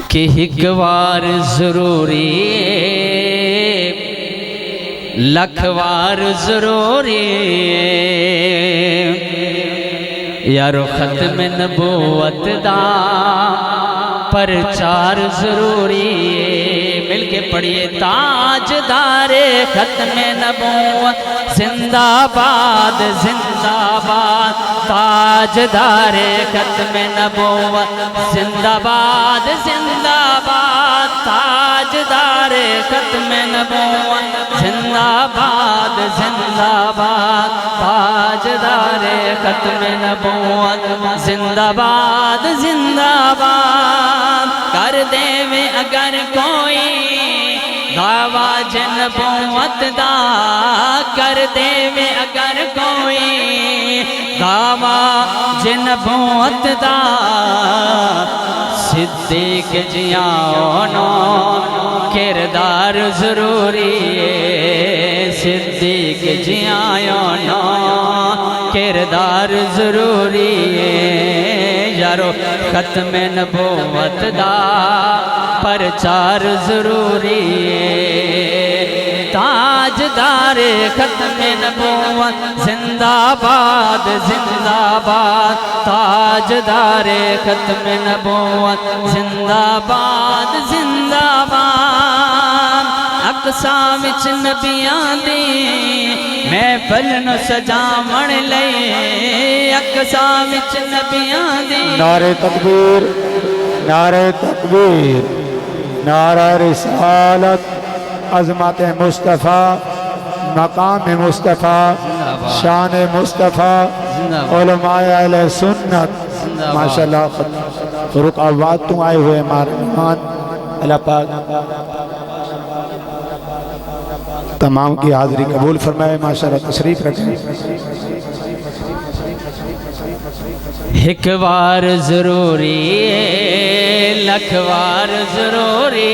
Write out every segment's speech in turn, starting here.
کہ ایک وار ضروری لکھ وار ضروری یارو ختم نبوت دا پرچار ضروری مل کے پڑھیے تاجدار ختم نبوت زندہ باد زندہ باد تاجدار ختم نبوت زندہ باد زندہ باد تاجدار ختم نبوت زندہ باد زندہ باد تاجدار ختم نبوت زندہ باد زندہ باد کر دے میں اگر کوئی دعویٰ نبوت دا کر دے میں اگر کوئی دعویٰ نبوت دا صدیق جیانو کردار ضروری ہے صدیق جیانو کردار ضروری ہے یارو ختم نبوت دا پرچار ضروری ہے تاجدار ختم نبوت زندہ باد زندہ باد تاجدار ختم نبوت زندہ باد زندہ باد اقصیٰ وچ نبیاں دی محفل نو سجاون لئی اقصیٰ وچ نبیاں دی نعرہ تکبیر نعرہ تکبیر نعرہ رسالت عظمت مصطفیٰ مقام مصطفیٰ شان مصطفیٰ علماء اہل سنت ماشاءاللہ فروق آباد تم آئے ہوئے ہمارے مہمان اللہ پاک تمام کی حاضری قبول فرمائے ماشاءاللہ تشریف رکھیں ایک وار ضروری لکھ وار ضروری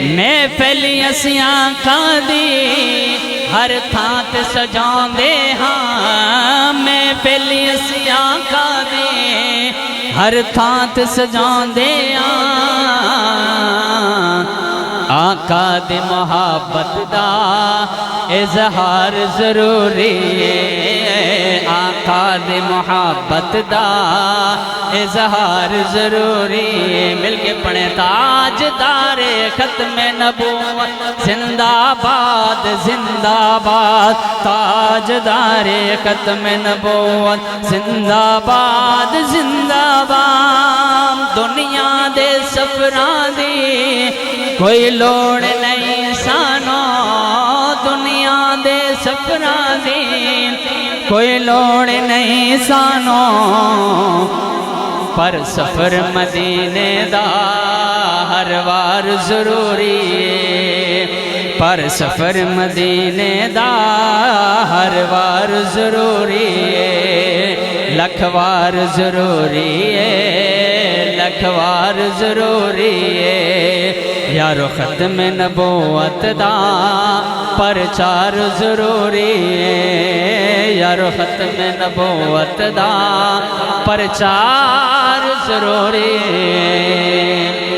محفل اسیاں کھادی ہر تھانت سجان دے ہاں محفل اسیاں کھادی ہر تھانت سجان دے ہاں آقا دی محبت دا اظہار ضروری ہے آقا دی محبت دا اظہار ضروری ہے مل کے پڑھیں تاجدار ختم نبوت زندہ باد زندہ باد تاجدار ختم نبوت زندہ باد زندہ باد دنیا دے سفران دی کوئی لوڑ نہیں سانو دنیا دے سفران دی کوئی لوڑ نہیں سانو پر سفر مدینے دا ہر وار ضروری ہے پر سفر مدینے دا ہر وار ضروری ہے لکھ وار ضروری ہے لکھ وار ضروری ہے یارو ختم نبوت دا پرچار ضروری ہے یارو ختم نبوت دا پرچار ضروری ہے